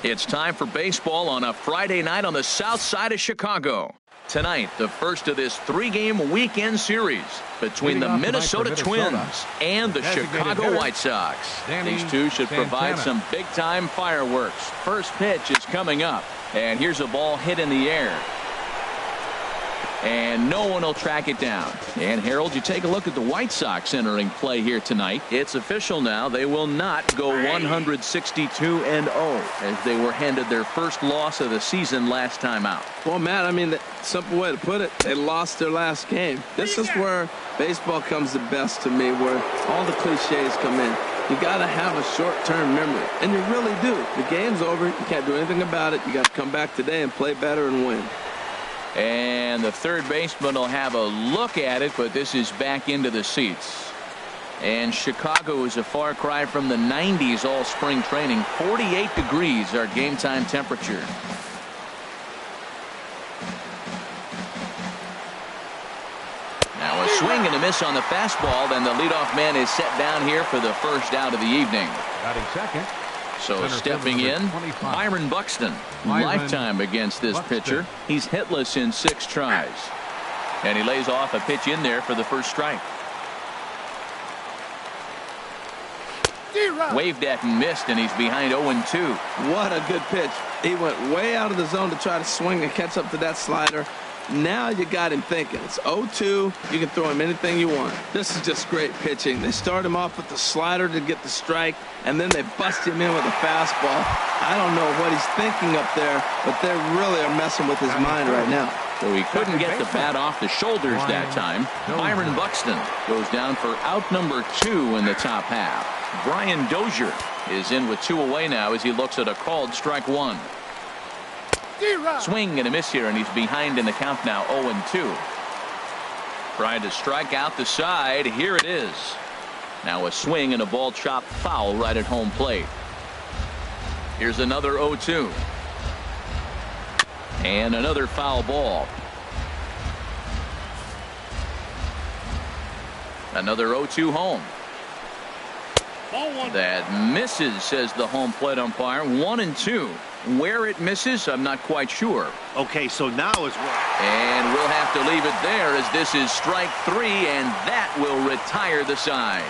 It's time for baseball on a Friday night on the south side of Chicago. Tonight, the first of this 3-game weekend series between the Minnesota Twins and the Chicago White Sox. These two should provide some big-time fireworks. First pitch is coming up, and here's a ball hit in the air. And no one will track it down. And Harold, you take a look at the White Sox entering play here tonight. It's official now. They will not go 162-0 as they were handed their first loss of the season last time out. Well, Matt, I mean, the simple way to put it, they lost their last game. This is where baseball comes the best to me, where all the cliches come in. You got to have a short-term memory, and you really do. The game's over. You can't do anything about it. You got to come back today and play better and win. And the third baseman will have a look at it, but this is back into the seats. And Chicago is a far cry from the 90s all spring training. 48 degrees our game time temperature. Now a swing and a miss on the fastball. Then the leadoff man is set down here for the first out of the evening. Batting second. So stepping in, Byron Buxton. Lifetime against this pitcher. He's hitless in 6 tries. And he lays off a pitch in there for the first strike. Waved at and missed, and he's behind 0-2. What a good pitch. He went way out of the zone to try to swing and catch up to that slider. Now you got him thinking. It's 0-2. You can throw him anything you want. This is just great pitching. They start him off with the slider to get the strike, and then they bust him in with a fastball. I don't know what he's thinking up there, but they really are messing with his mind right now. So he couldn't get the bat off the shoulders that time. Byron Buxton goes down for out number 2 in the top half. Brian Dozier is in with 2 away now as he looks at a called strike 1. Swing and a miss here, and he's behind in the count now, 0-2. Trying to strike out the side. Here it is. Now a swing and a ball chopped foul right at home plate. Here's another 0-2. And another foul ball. Another 0-2 home. That misses, says the home plate umpire. 1-2. Where it misses, I'm not quite sure. Okay, so now is what? And we'll have to leave it there as this is strike 3, and that will retire the side.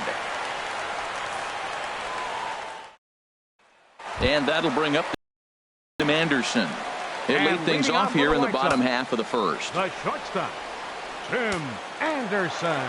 And that'll bring up Tim Anderson. He'll lead things off here in the bottom half of the first. The shortstop, Tim Anderson.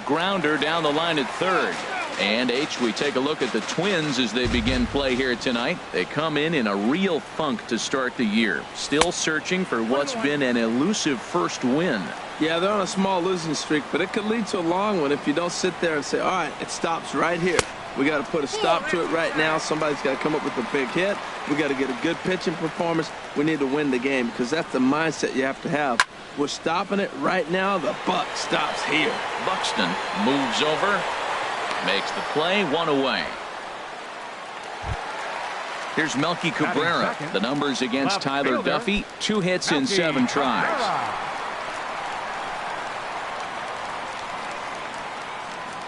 Grounder down the line at third. And we take a look at the Twins as they begin play here tonight. They come in a real funk to start the year. Still searching for what's been an elusive first win. Yeah, they're on a small losing streak, but it could lead to a long one if you don't sit there and say, all right, it stops right here. We got to put a stop to it right now. Somebody's got to come up with a big hit. We got to get a good pitching performance. We need to win the game because that's the mindset you have to have. We're stopping it right now. The buck stops here. Buxton moves over, makes the play, 1 away. Here's Melky Cabrera. The numbers against Tyler Duffy. 2 hits in 7 tries.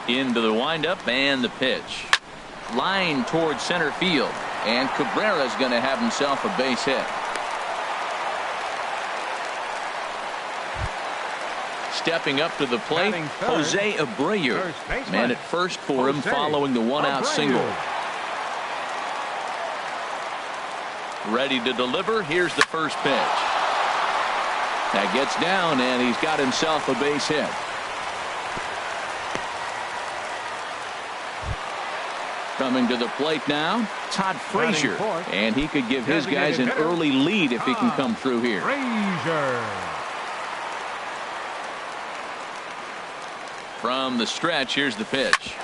Into the windup and the pitch. Line towards center field. And Cabrera's going to have himself a base hit. Stepping up to the plate, Jose Abreu. Man at first for him following the 1-out single. Ready to deliver. Here's the first pitch. That gets down, and he's got himself a base hit. Coming to the plate now, Todd Frazier. And he could give his guys an early lead if he can come through here. From the stretch, here's the pitch.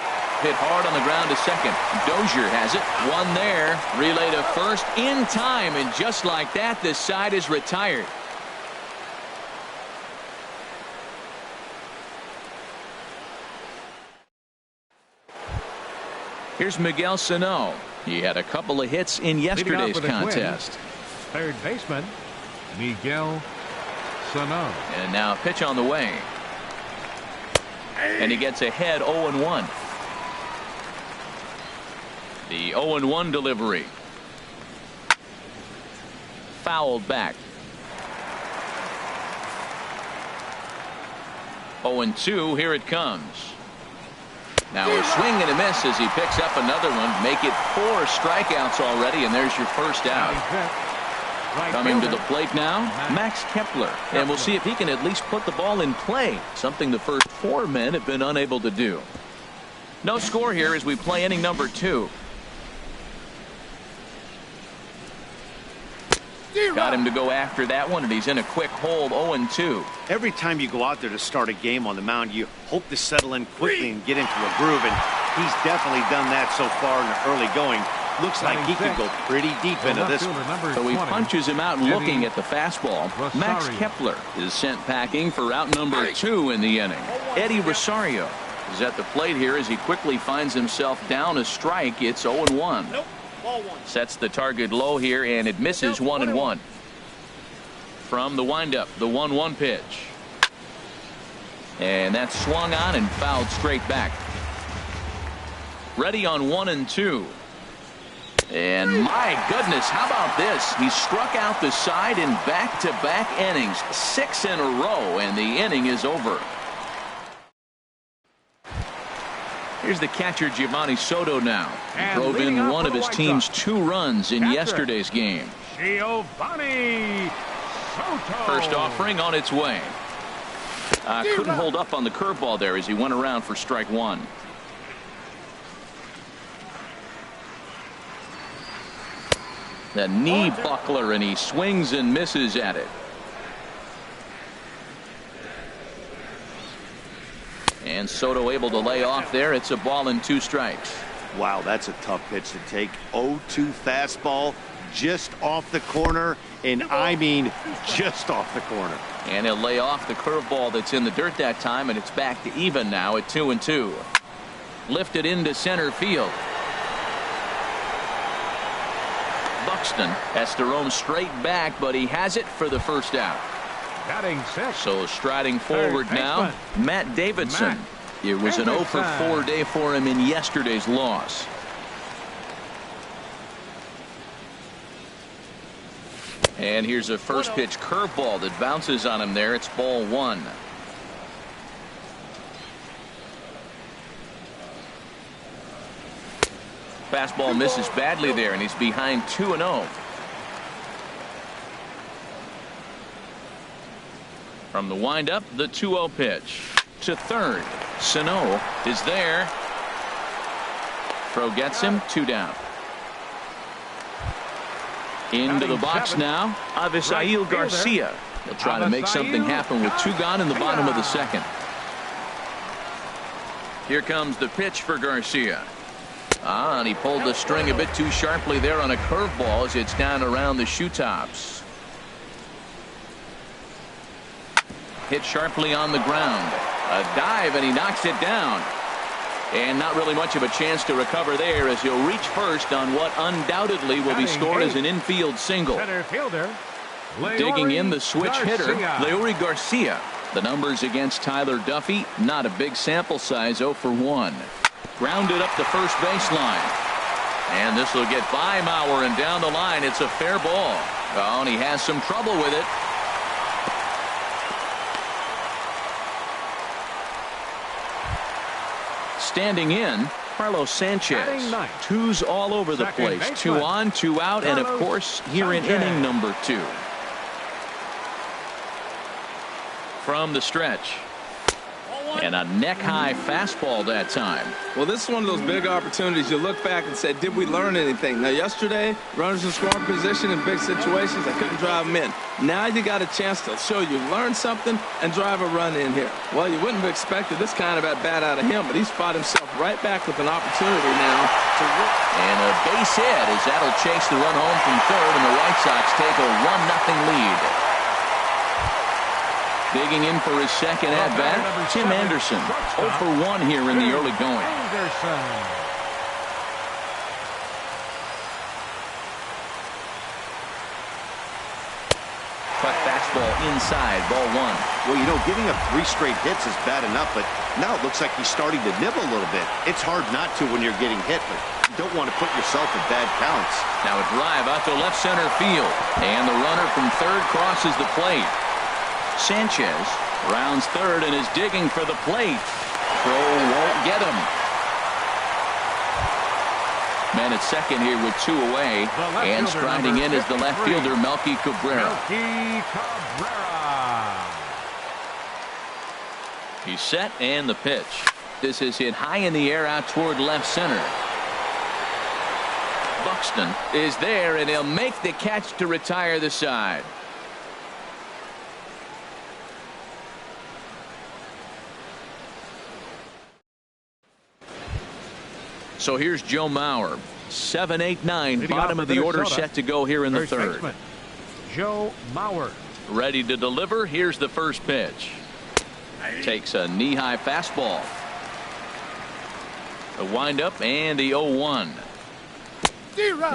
Hit hard on the ground to second. Dozier has it. 1 there. Relay to first in time. And just like that, this side is retired. Here's Miguel Sano. He had a couple of hits in yesterday's contest. Third baseman, Miguel Sano. And now a pitch on the way. And he gets ahead 0-1. The 0-1 delivery. Fouled back. 0-2, here it comes. Now a swing and a miss as he picks up another one. Make it 4 strikeouts already, and there's your first out. Coming to the plate now, Max Kepler. And we'll see if he can at least put the ball in play, something the first 4 men have been unable to do. No score here as we play inning number 2. Got him to go after that one, and he's in a quick hold, 0-2. Every time you go out there to start a game on the mound, you hope to settle in quickly and get into a groove, and he's definitely done that so far in the early going. Looks like he could go pretty deep into this one. So he punches him out looking at the fastball. Max Kepler is sent packing for out number 2 in the inning. Eddie Rosario is at the plate here as he quickly finds himself down a strike. It's 0-1. Sets the target low here, and it misses 1-1. From the windup, the 1-1 pitch. And that's swung on and fouled straight back. Ready on 1-2. And my goodness, how about this? He struck out the side in back-to-back innings, 6 in a row, and the inning is over. Here's the catcher, Giovanni Soto now. He drove in one of his team's 2 runs in yesterday's game. Giovanni Soto. First offering on its way. Couldn't hold up on the curveball there as he went around for strike 1. The knee buckler, and he swings and misses at it. And Soto able to lay off there. It's a ball and 2 strikes. Wow, that's a tough pitch to take. 0-2 fastball just off the corner, and I mean just off the corner. And he'll lay off the curveball that's in the dirt that time, and it's back to even now at 2-2. Lifted into center field. Buxton has to roam straight back, but he has it for the first out. Batting 6. So striding forward now, Matt Davidson. It was an 0-for-4 day for him in yesterday's loss. And here's a first pitch curveball that bounces on him there. It's ball 1. Fastball misses badly there, and he's behind 2-0. From the windup, the 2-0 pitch to third. Sano is there. Throw gets him, 2 down. Into the box now, Avisail Garcia. He'll try to make something happen with 2 gone in the bottom of the 2nd. Here comes the pitch for Garcia. And he pulled the string a bit too sharply there on a curveball as it's down around the shoe tops. Hit sharply on the ground. A dive, and he knocks it down. And not really much of a chance to recover there as he'll reach first on what undoubtedly will be scored as an infield single. Digging in the switch hitter, Leury Garcia. The numbers against Tyler Duffy, not a big sample size, 0-for-1. Grounded up the first baseline. And this will get by Mauer, and down the line it's a fair ball. Oh, and he has some trouble with it. Standing in, Carlos Sanchez. 2s all over the place. 2 on, 2 out, and of course here in inning number 2. From the stretch. And a neck-high fastball that time. Well, this is one of those big opportunities. You look back and say, did we learn anything? Now, yesterday, runners in scoring position in big situations, I couldn't drive them in. Now you got a chance to show you learned something and drive a run in here. Well, you wouldn't have expected this kind of at-bat out of him, but he's fought himself right back with an opportunity now to work. And a base hit as that'll chase the run home from third, and the White Sox take a 1-0 lead. Digging in for his 2nd at-bat, Tim Anderson. 0-for-1 here in the early going. cut fastball inside, ball one. Well, you know, giving up 3 straight hits is bad enough, but now it looks like he's starting to nibble a little bit. It's hard not to when you're getting hit, but you don't want to put yourself in bad counts. Now a drive out to left center field, and the runner from third crosses the plate. Sanchez rounds third and is digging for the plate. Throw won't get him. Man at second here with 2 away, and striding in is the left fielder Melky Cabrera. He's set, and the pitch. This is hit high in the air out toward left center. Buxton is there, and he'll make the catch to retire the side. So here's Joe Mauer. 7, 8, 9, bottom of the order, set to go here in the third. Joe Mauer. Ready to deliver. Here's the first pitch. Takes a knee-high fastball. The windup and the 0-1.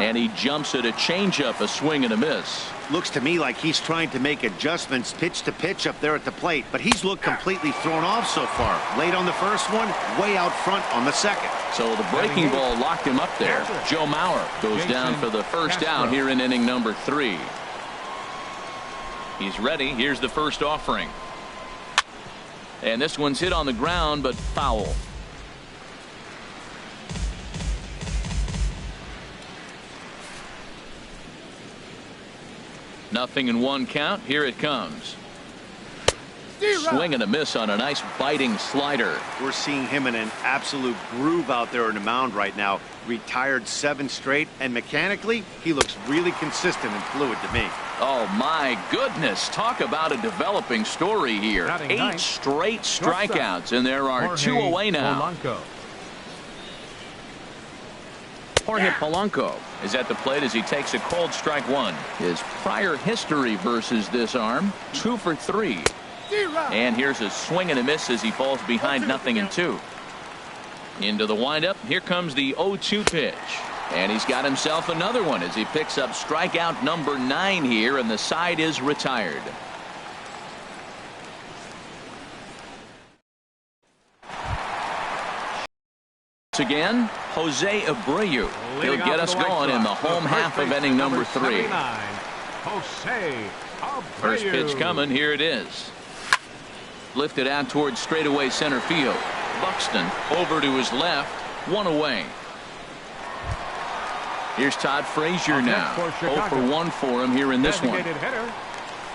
And he jumps at a changeup, a swing and a miss. Looks to me like he's trying to make adjustments pitch to pitch up there at the plate, but he's looked completely thrown off so far. Late on the first one, way out front on the second. So the breaking ball locked him up there. Joe Mauer goes down for the first down here in inning number 3. He's ready. Here's the first offering. And this one's hit on the ground, but foul. Nothing in 1 count. Here it comes. Swing and a miss on a nice biting slider. We're seeing him in an absolute groove out there on the mound right now. Retired 7 straight, and mechanically, he looks really consistent and fluid to me. Oh, my goodness. Talk about a developing story here. 8 straight strikeouts, and there are 2 away now. Jorge Polanco is at the plate as he takes a cold strike 1. His prior history versus this arm, 2 for 3. And here's a swing and a miss as he falls behind 0-2. Into the windup. Here comes the 0-2 pitch. And he's got himself another one as he picks up strikeout number 9 here, and the side is retired. Again, Jose Abreu. He'll get us going in the home half of inning number 3. First pitch coming. Here it is. Lifted out towards straightaway center field. Buxton over to his left. 1 away. Here's Todd Frazier now. 0 for 1 for him here in this one.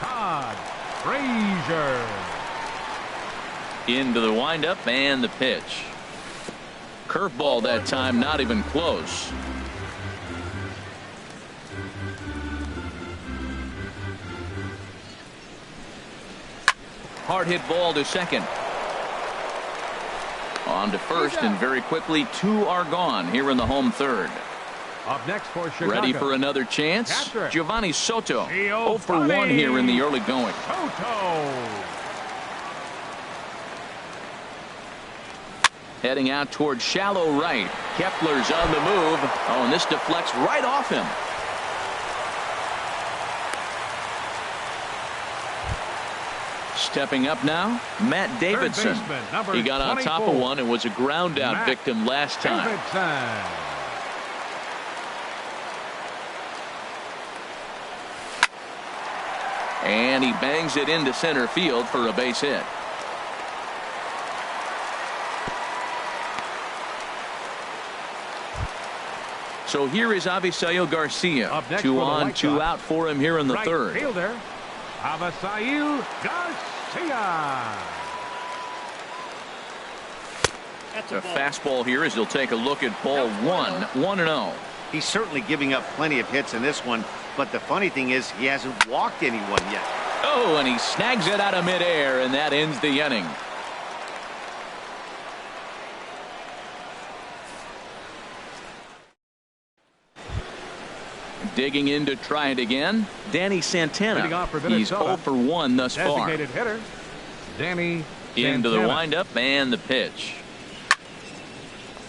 Todd Frazier. Into the windup and the pitch. Curveball that time, not even close. Hard hit ball to second. On to first, and very quickly 2 are gone here in the home third. Up next for Chicago. Ready for another chance? Giovanni Soto. 0 for 1 here in the early going. Soto. Heading out towards shallow right. Kepler's on the move. Oh, and this deflects right off him. Stepping up now, Matt Davidson. He got on top of one and was a ground out victim last time. And he bangs it into center field for a base hit. So here is Avisail Garcia. 2 on, 2 out for him here in the third. Fielder, Avisail Garcia. A fastball here as he'll take a look at ball 1. 1-0. He's certainly giving up plenty of hits in this one, but the funny thing is he hasn't walked anyone yet. Oh, and he snags it out of midair, and that ends the inning. Digging in to try it again, Danny Santana. He's 0 for 1 thus far. Designated hitter, Danny Santana. Into the windup and the pitch.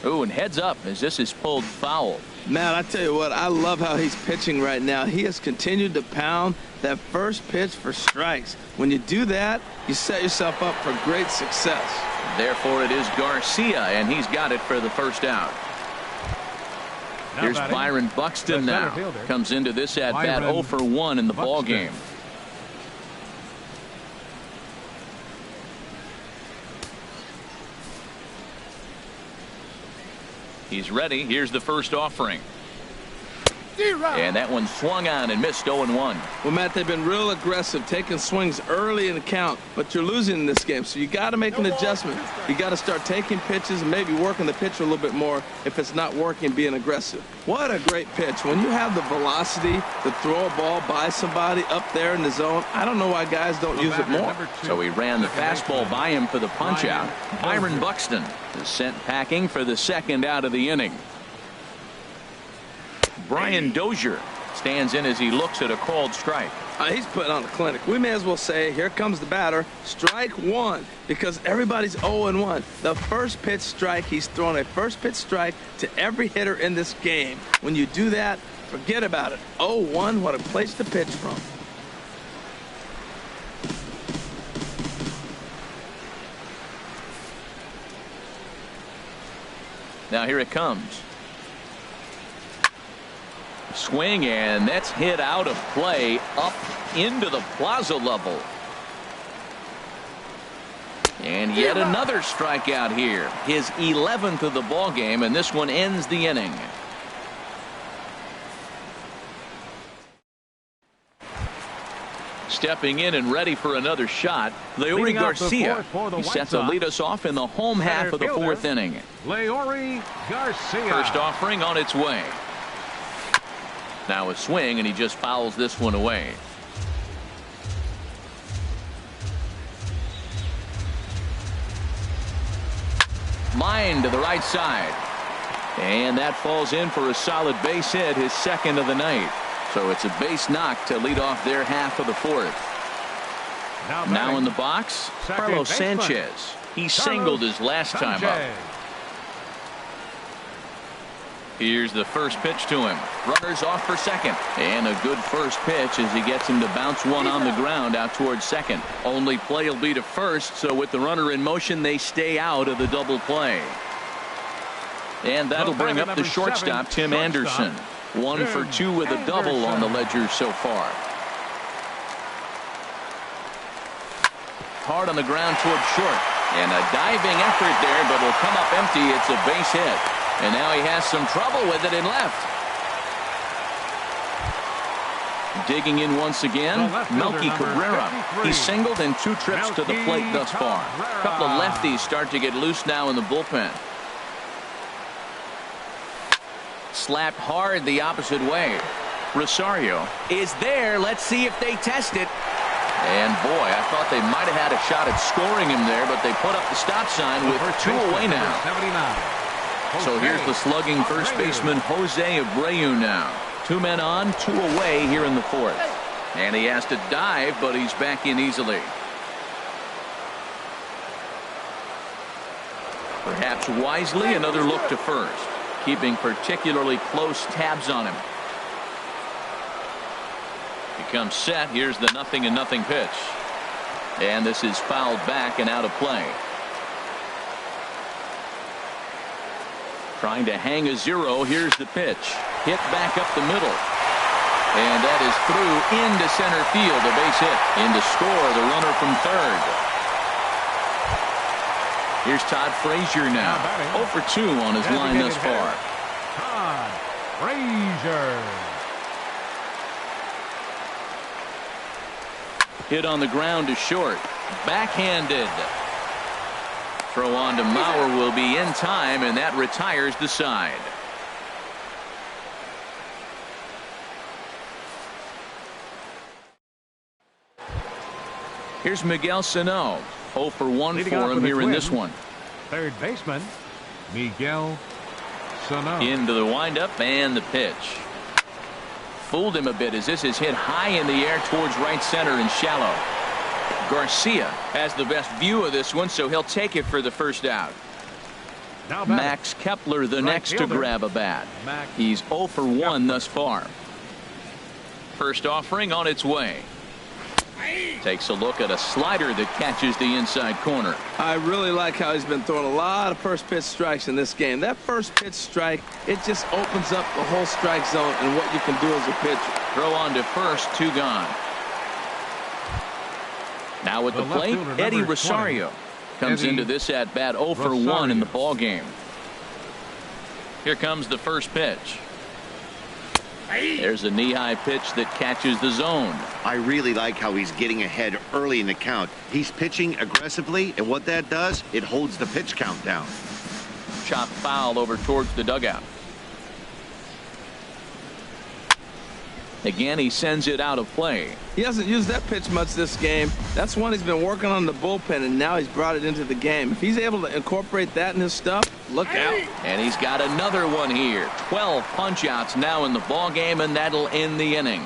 Ooh, and heads up as this is pulled foul. Matt, I tell you what, I love how he's pitching right now. He has continued to pound that first pitch for strikes. When you do that, you set yourself up for great success. Therefore, it is Garcia, and he's got it for the first out. Here's Byron Buxton now. Comes into this at-bat 0 for 1 in the ball game. He's ready. Here's the first offering. And that one swung on and missed 0-1. Well, Matt, they've been real aggressive, taking swings early in the count, but you're losing in this game, so you got to make an adjustment. You got to start taking pitches and maybe working the pitcher a little bit more if it's not working, being aggressive. What a great pitch. When you have the velocity to throw a ball by somebody up there in the zone, I don't know why guys don't use it more. So he ran the fastball by him for the punch out. Byron Buxton is sent packing for the second out of the inning. Brian Dozier stands in as he looks at a called strike. He's putting on a clinic. We may as well say, here comes the batter, strike one, because everybody's 0-1. The first pitch strike, he's thrown a first pitch strike to every hitter in this game. When you do that, forget about it. 0-1, what a place to pitch from. Now here it comes. Swing, and that's hit out of play up into the plaza level. And yet another strikeout here. His 11th of the ball game, and this one ends the inning. Stepping in and ready for another shot, Leury Garcia. He set to lead us off in the home half of the fourth inning. Leury Garcia. First offering on its way. Now a swing, and he just fouls this one away. Line to the right side. And that falls in for a solid base hit, his second of the night. So it's a base knock to lead off their half of the fourth. Now in the box, Carlos Sanchez. He singled his last time up. Here's the first pitch to him. Runners off for second. And a good first pitch as he gets him to bounce one on the ground out towards second. Only play will be to first, so with the runner in motion, they stay out of the double play. And that'll bring up the shortstop, Tim Anderson. 1 for 2 with a double on the ledger so far. Hard on the ground towards short. And a diving effort there, but will come up empty. It's a base hit. And now he has some trouble with it in left. Digging in once again, Melky Cabrera. He's singled in 2 trips to the plate thus far. A couple of lefties start to get loose now in the bullpen. Slapped hard the opposite way. Rosario is there. Let's see if they test it. And boy, I thought they might have had a shot at scoring him there, but they put up the stop sign with 2 away now. So here's the slugging first baseman Jose Abreu now. 2 men on, 2 away here in the fourth. And he has to dive, but he's back in easily. Perhaps wisely, another look to first. Keeping particularly close tabs on him. Becomes set. Here's the 0-0 pitch. And this is fouled back and out of play. Trying to hang a 0. Here's the pitch. Hit back up the middle. And that is through into center field. A base hit. In to score the runner from third. Here's Todd Frazier now. 0 for 2 on his line thus far. Todd Frazier. Hit on the ground to short. Backhanded. Throw on to Mauer will be in time, and that retires the side. Here's Miguel Sano. 0 for 1 for him here in this one. Third baseman, Miguel Sano. Into the windup and the pitch. Fooled him a bit as this is hit high in the air towards right center and shallow. Garcia has the best view of this one, so he'll take it for the first out. Max Kepler, the next to grab a bat. He's 0 for 1 thus far. First offering on its way. Takes a look at a slider that catches the inside corner. I really like how he's been throwing a lot of first pitch strikes in this game. That first pitch strike, it just opens up the whole strike zone and what you can do as a pitcher. Throw on to first, 2 gone. Now at the plate, Eddie Rosario comes into this at bat 0 for 1 in the ball game. Here comes the first pitch. There's a knee-high pitch that catches the zone. I really like how he's getting ahead early in the count. He's pitching aggressively, and what that does, it holds the pitch count down. Chop foul over towards the dugout. Again, he sends it out of play. He hasn't used that pitch much this game. That's one he's been working on the bullpen, and now he's brought it into the game. If he's able to incorporate that in his stuff, look out. And he's got another one here. 12 punch-outs now in the ball game, and that'll end the inning.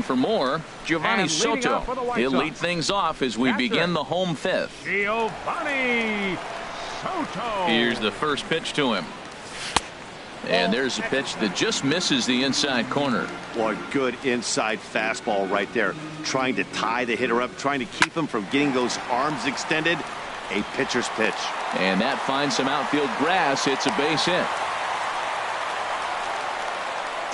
For more, Giovanni Soto. He'll lead things off as we begin the home fifth. Giovanni Soto. Here's the first pitch to him. And there's a pitch that just misses the inside corner. Boy, good inside fastball right there. Trying to tie the hitter up, trying to keep him from getting those arms extended. A pitcher's pitch. And that finds some outfield grass. It's a base hit.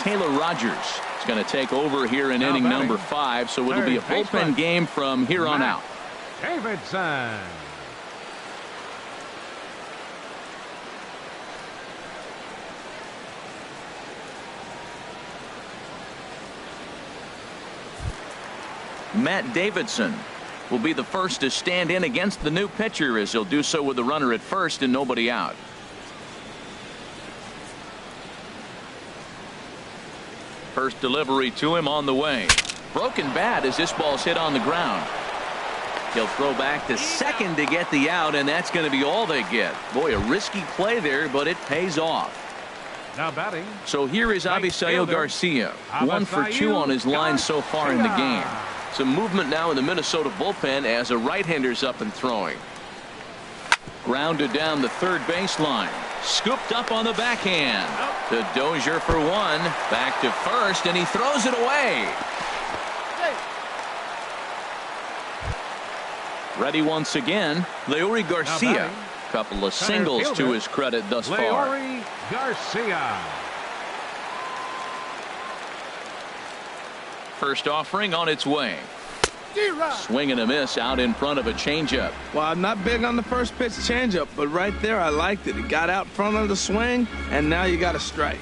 Taylor Rogers is going to take over here in inning number 5, so it'll be a bullpen game from here on out. Davidson. Matt Davidson will be the first to stand in against the new pitcher, as he'll do so with the runner at first and nobody out. First delivery to him on the way. Broken bat as this ball's hit on the ground. He'll throw back to second to get the out, and that's going to be all they get. Boy, a risky play there, but it pays off. Now batting. So here is Avisail Garcia. 1 for 2 on his line so far in the game. Some movement now in the Minnesota bullpen as a right-hander's up and throwing. Grounded down the third baseline. Scooped up on the backhand. The Dozier for 1. Back to first, and he throws it away. Ready once again, Leury Garcia. Couple of singles to his credit thus far. Leury Garcia. First offering on its way. Swing and a miss out in front of a changeup. Well, I'm not big on the first pitch changeup, but right there I liked it. It got out front of the swing, and now you got a strike.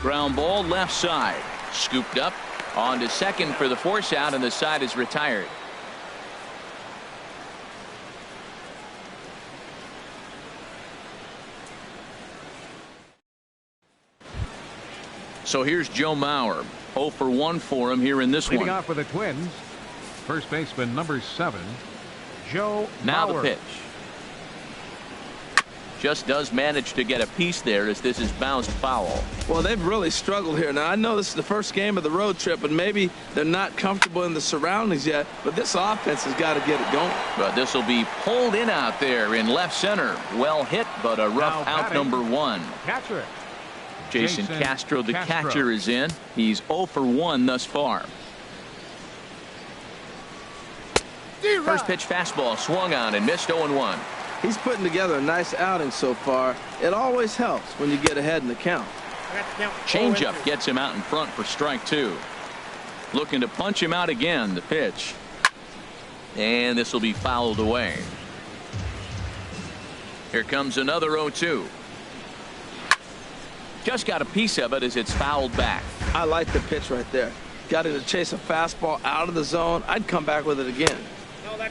Ground ball left side. Scooped up on to second for the force out, and the side is retired. So here's Joe Mauer. 0 for 1 for him here in this Leading one. off for the Twins, first baseman number 7, Joe Now Mauer. the pitch. Just does manage to get a piece there as this is bounced foul. Well, they've really struggled here. Now, I know this is the first game of the road trip, and maybe they're not comfortable in the surroundings yet, but this offense has got to get it going. But this will be pulled in out there in left center. Well hit, but a rough out number 1. Catcher. Jason Castro, the catcher, is in. He's 0 for 1 thus far. First pitch fastball swung on and missed 0-1. He's putting together a nice outing so far. It always helps when you get ahead in the count. Changeup gets him out in front for strike 2. Looking to punch him out again. The pitch. And this will be fouled away. Here comes another 0-2. Just got a piece of it as it's fouled back. I like the pitch right there. Got to chase a fastball out of the zone. I'd come back with it again.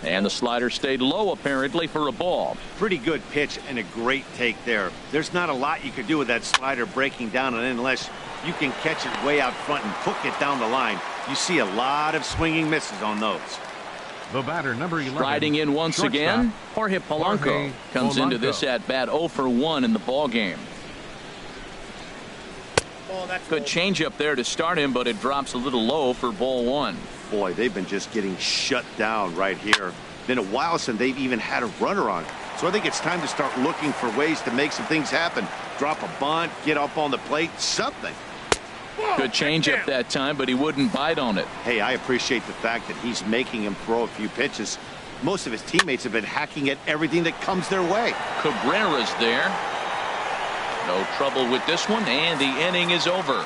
And the slider stayed low apparently for a ball. Pretty good pitch and a great take there. There's not a lot you could do with that slider breaking down and unless you can catch it way out front and hook it down the line. You see a lot of swinging misses on those. The batter number 11. Riding in once again, Jorge Polanco comes into this at bat 0 for 1 in the ball game. Good changeup there to start him, but it drops a little low for ball 1. Boy, they've been just getting shut down right here. Been a while since they've even had a runner on. So I think it's time to start looking for ways to make some things happen. Drop a bunt, get up on the plate, something. Good changeup that time, but he wouldn't bite on it. Hey, I appreciate the fact that he's making him throw a few pitches. Most of his teammates have been hacking at everything that comes their way. Cabrera's there. No trouble with this one, and the inning is over.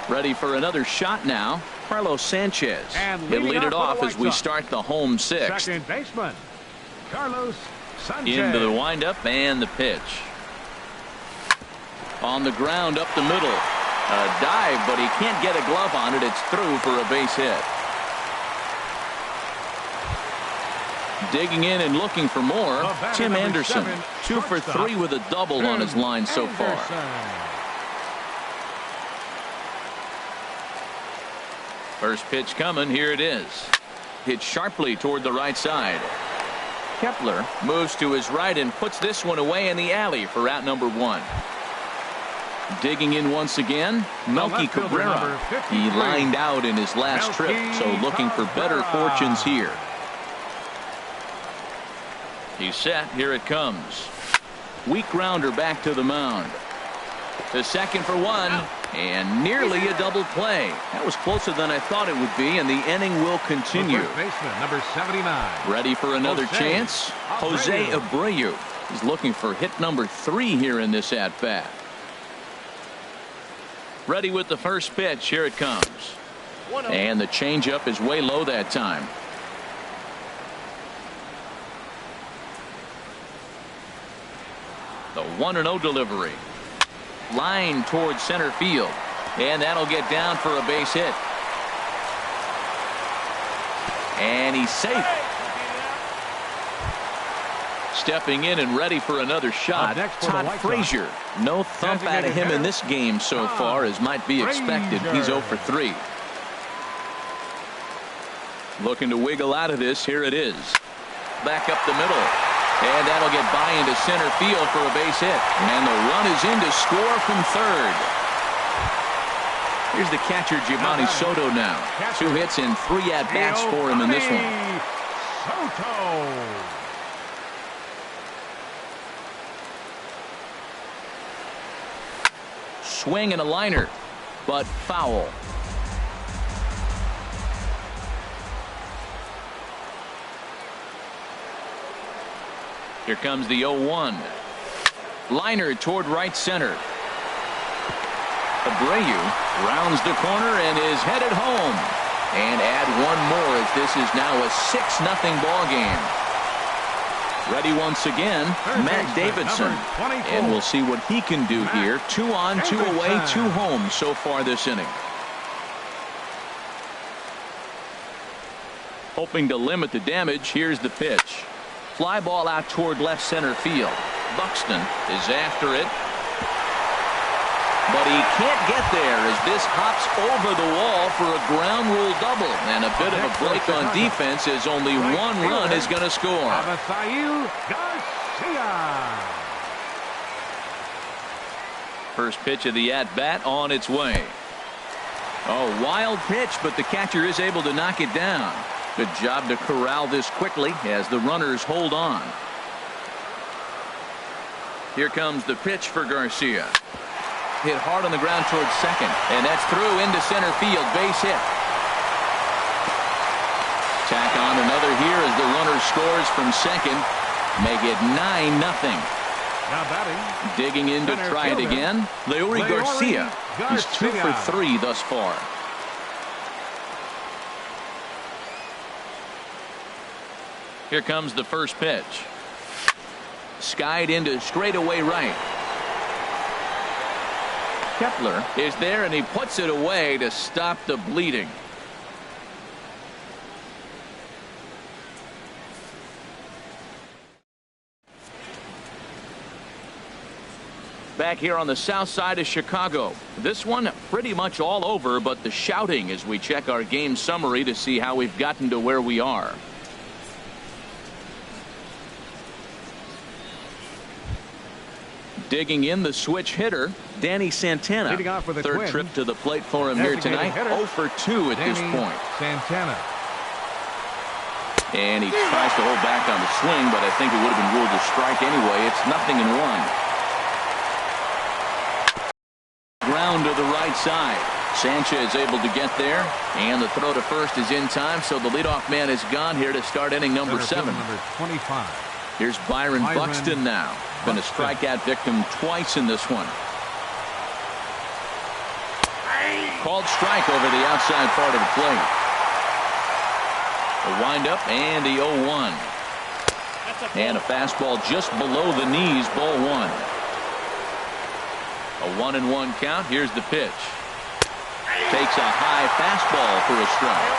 Ready for another shot now. Carlos Sanchez. He'll lead it off as we start the home sixth. Second baseman, Carlos Sanchez. Into the windup and the pitch. On the ground up the middle. A dive, but he can't get a glove on it. It's through for a base hit. Digging in and looking for more, Tim Anderson. 2 for 3 with a double on his line so far. First pitch coming. Here it is. Hit sharply toward the right side. Kepler moves to his right and puts this one away in the alley for out number 1. Digging in once again, Melky Cabrera. He lined out in his last trip, so looking for better fortunes here. He's set. Here it comes. Weak grounder back to the mound. To second for 1. And nearly a double play. That was closer than I thought it would be, and the inning will continue. First baseman, number 79. Ready for another chance? Jose Abreu is looking for hit number 3 here in this at-bat. Ready with the first pitch. Here it comes. And the changeup is way low that time. The 1-0 delivery. Line towards center field, and that'll get down for a base hit, and he's safe. Stepping in and ready for another shot, Todd Frazier. No thump out of him in this game so far, as might be expected. He's 0 for 3. Looking to wiggle out of this. Here it is. Back up the middle. And that'll get by into center field for a base hit. And the run is in to score from third. Here's the catcher, Giovanni Soto now. 2 hits and 3 at-bats for him in this one. Soto. Swing and a liner, but foul. Here comes the 0-1. Liner toward right center. Abreu rounds the corner and is headed home. And add 1 more as this is now a 6-0 ball game. Ready once again, Matt Davidson. And we'll see what he can do here. 2 on, 2 away, 2 home so far this inning. Hoping to limit the damage. Here's the pitch. Fly ball out toward left center field. Buxton is after it. But he can't get there as this hops over the wall for a ground rule double. And a bit of a break on defense as only 1 run is going to score. First pitch of the at-bat on its way. Oh, wild pitch, but the catcher is able to knock it down. Good job to corral this quickly as the runners hold on. Here comes the pitch for Garcia. Hit hard on the ground towards second, and that's through into center field. Base hit. Tack on another here as the runner scores from second. Make it 9-0. Now batting. Digging in to try it again. Leury Garcia. He's 2 for 3 thus far. Here comes the first pitch. Skied into straightaway right. Kepler is there and he puts it away to stop the bleeding. Back here on the south side of Chicago. This one pretty much all over, but the shouting as we check our game summary to see how we've gotten to where we are. Digging in, the switch hitter, Danny Santana. Leading off for the Third Twins, trip to the plate for him here tonight. hitter, 0 for 2 at Danny this point. Santana. And he tries to hold back on the swing, but I think it would have been ruled a strike anyway. It's 0-1. Ground to the right side. Sanchez able to get there, and the throw to first is in time, so the leadoff man is gone here to start inning number 7. Number 25. Here's Byron Buxton now. Been a strikeout victim twice in this one. Called strike over the outside part of the plate. A windup and the 0-1. And a fastball just below the knees, ball 1. A 1-1 count. Here's the pitch. Takes a high fastball for a strike.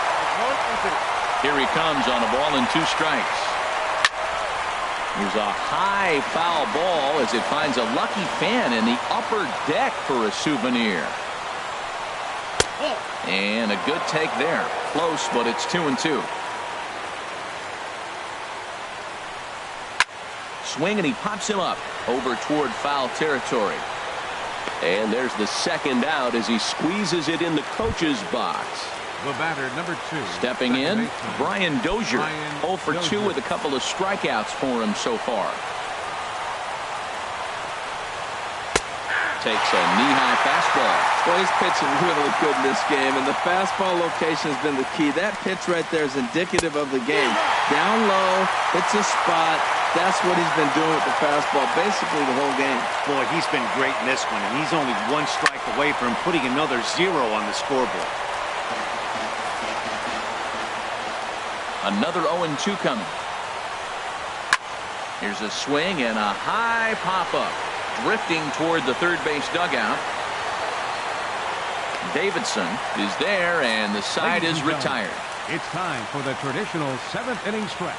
Here he comes on a ball and 2 strikes. Here's a high foul ball as it finds a lucky fan in the upper deck for a souvenir. And a good take there. Close, but it's 2-2. Swing, and he pops him up over toward foul territory. And there's the second out as he squeezes it in the coach's box. The batter, number 2. Stepping in, Brian Dozier. 0 for 2 with a couple of strikeouts for him so far. Takes a knee-high fastball. Well, he's pitching really good in this game, and the fastball location has been the key. That pitch right there is indicative of the game. Down low, hits a spot. That's what he's been doing with the fastball basically the whole game. Boy, he's been great in this one, and he's only 1 strike away from putting another 0 on the scoreboard. Another 0-2 coming. Here's a swing and a high pop-up. Drifting toward the third base dugout. Davidson is there, and the side is retired. It's time for the traditional 7th inning stretch.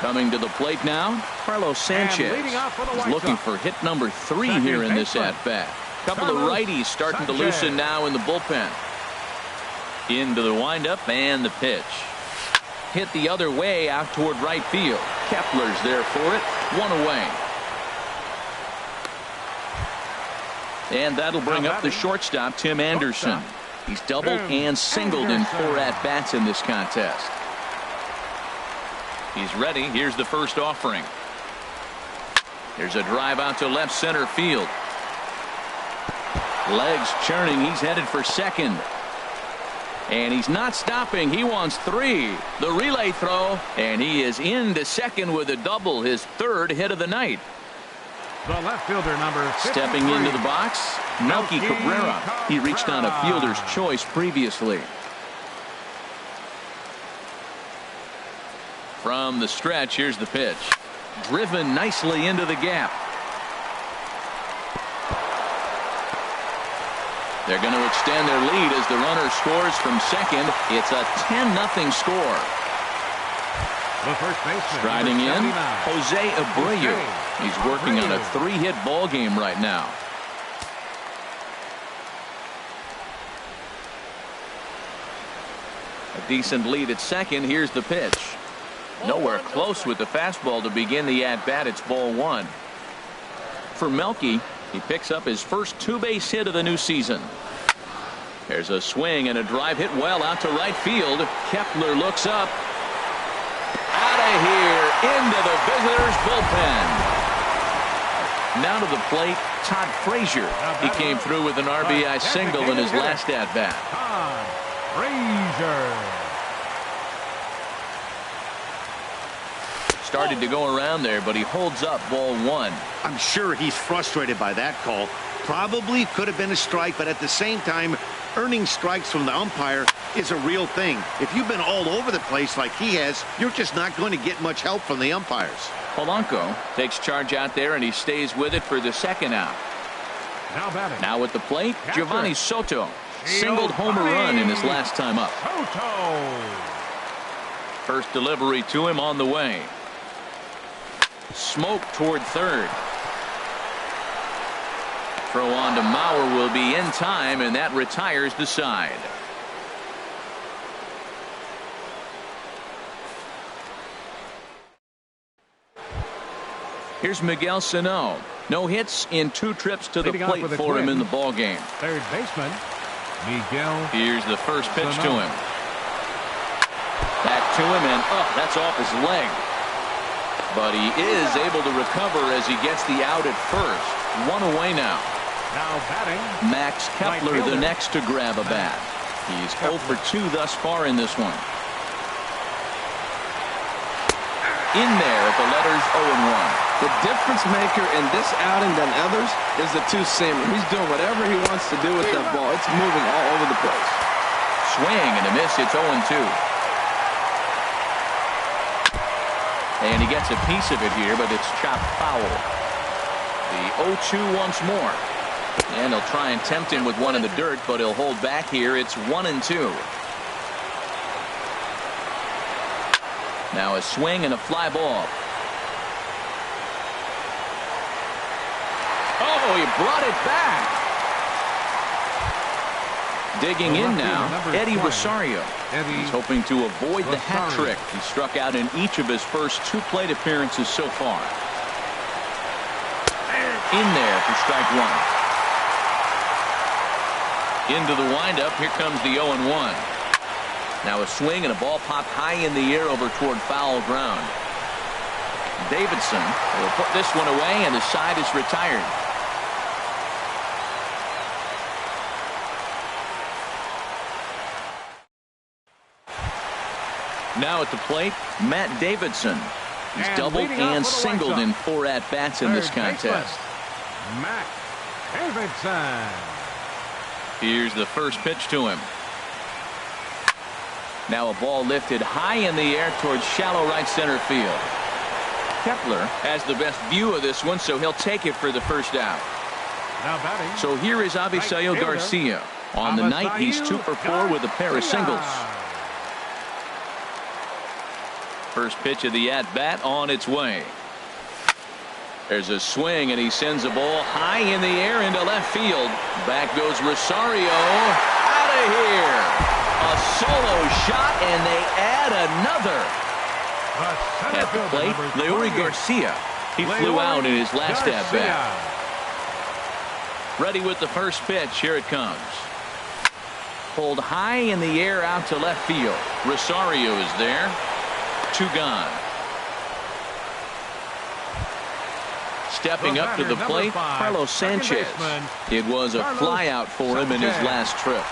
Coming to the plate now, Carlos Sanchez is looking for hit number 3 here in this at-bat. Couple of righties starting to loosen now in the bullpen. Into the windup and the pitch. Hit the other way out toward right field. Kepler's there for it. 1 away. And that'll bring up the shortstop, Tim Anderson. He's doubled and singled in 4 at-bats in this contest. He's ready. Here's the first offering. There's a drive out to left center field. Legs churning. He's headed for second. And he's not stopping. He wants 3. The relay throw, and he is into second with a double, his 3rd hit of the night. The left fielder, number 53. Stepping into the box, Melky Cabrera. He reached on a fielder's choice previously. From the stretch, here's the pitch. Driven nicely into the gap. They're going to extend their lead as the runner scores from second. It's a 10-0 score. The first baseman, striding in, Jose Abreu. He's working on a 3-hit ball game right now. A decent lead at second. Here's the pitch. Nowhere close with the fastball to begin the at-bat. It's ball 1. For Melky, he picks up his first 2-base hit of the new season. There's a swing and a drive hit well out to right field. Kepler looks up. Out of here into the visitors' bullpen. Now to the plate, Todd Frazier. He came through with an RBI single in his last at-bat. Todd Frazier. Started to go around there, but he holds up ball 1. I'm sure he's frustrated by that call. Probably could have been a strike, but at the same time, earning strikes from the umpire is a real thing. If you've been all over the place like he has, you're just not going to get much help from the umpires. Polanco takes charge out there, and he stays with it for the second out. Now at the plate, Giovanni Soto. Singled homer run in his last time up. First delivery to him on the way. Smoke toward third. Throw on to Mauer will be in time, and that retires the side. Here's Miguel Sano. No hits in 2 trips to the plate for him in the ball game. Third baseman, Miguel. Here's the first pitch Sano. to him. Back to him, and that's off his leg. But he is able to recover as he gets the out at first. 1 away now. Now batting, Max Kepler, the next to grab a bat. He's 0 for 2 thus far in this one. In there at the letters 0-1. The difference maker in this outing than others is the two-seamer. He's doing whatever he wants to do with that ball. It's moving all over the place. Swing and a miss. It's 0-2. And he gets a piece of it here, but it's chopped foul. The 0-2 once more. And he'll try and tempt him with one in the dirt, but he'll hold back here. It's 1-2. Now a swing and a fly ball. Oh, he brought it back. Digging in now, Eddie Rosario. He's hoping to avoid the hat trick. He struck out in each of his first 2 plate appearances so far. In there for strike 1. Into the windup. Here comes the 0-1. Now a swing and a ball popped high in the air over toward foul ground. Davidson will put this one away, and the side is retired. Now at the plate, Matt Davidson. He's doubled and singled in 4 at-bats in this contest. Matt Davidson. Here's the first pitch to him. Now a ball lifted high in the air towards shallow right center field. Kepler has the best view of this one, so he'll take it for the first out. Now batting. So here is Avisail Garcia. On the night, he's 2 for 4 with a pair of singles. First pitch of the at-bat on its way. There's a swing, and he sends a ball high in the air into left field. Back goes Rosario. Out of here. A solo shot, and they add another. At the plate, Leury Garcia. He flew out in his last at-bat. Ready with the first pitch. Here it comes. Pulled high in the air out to left field. Rosario is there. 2 gone. Stepping up to the plate, Carlos Sanchez. It was a flyout for him in his last trip.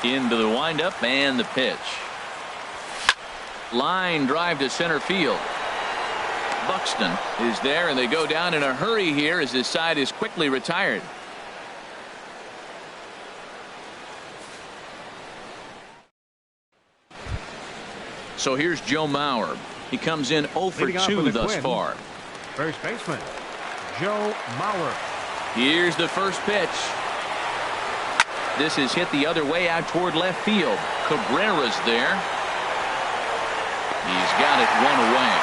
Into the windup and the pitch. Line drive to center field. Buxton is there, and they go down in a hurry here as his side is quickly retired. So here's Joe Mauer. He comes in 0 for 2 thus far. First baseman, Joe Mauer. Here's the first pitch. This is hit the other way out toward left field. Cabrera's there. He's got it 1 away.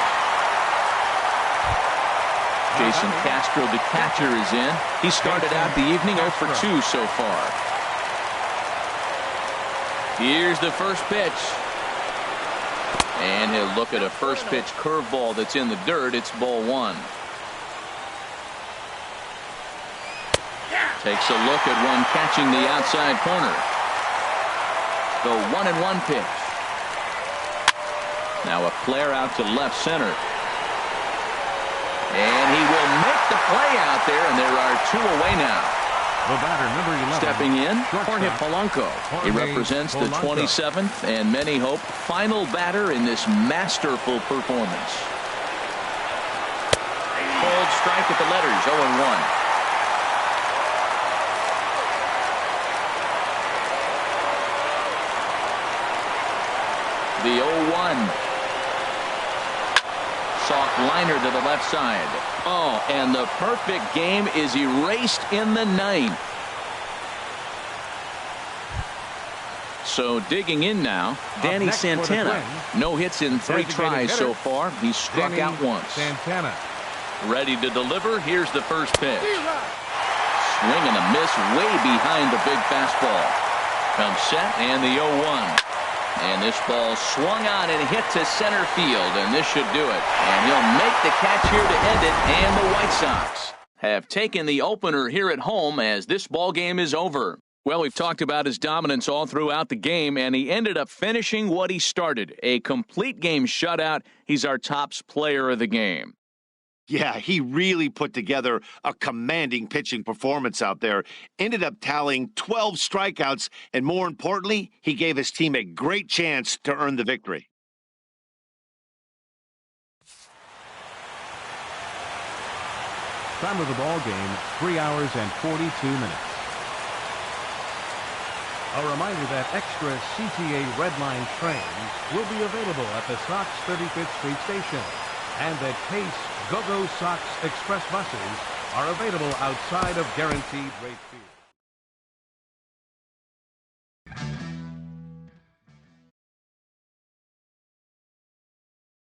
Jason Castro, the catcher, is in. He started out the evening 0 for 2 so far. Here's the first pitch. And he'll look at a first pitch curveball that's in the dirt. It's ball 1. Takes a look at one catching the outside corner. The 1-1 pitch. Now a flare out to left center. And he will make the play out there, and there are 2 away now. The batter, number 11. Stepping in, Jorge Polanco. He represents the 27th and many hope final batter in this masterful performance. Called strike at the letters, 0-1. The 0-1. Soft liner to the left side. Oh, and the perfect game is erased in the 9th. So digging in now, Danny Santana. No hits in 3 tries so far. He's struck out once. Santana. Ready to deliver. Here's the first pitch. Swing and a miss way behind the big fastball. Comes set and the 0-1. And this ball swung on and hit to center field, and this should do it. And he'll make the catch here to end it, and the White Sox have taken the opener here at home as this ball game is over. Well, we've talked about his dominance all throughout the game, and he ended up finishing what he started, a complete game shutout. He's our tops player of the game. Yeah, he really put together a commanding pitching performance out there. Ended up tallying 12 strikeouts, and more importantly, he gave his team a great chance to earn the victory. Time of the ball game, 3 hours and 42 minutes. A reminder that extra CTA Red Line trains will be available at the Sox 35th Street Station, and that Pace Go-Go Sox Express buses are available outside of Guaranteed Rate Field.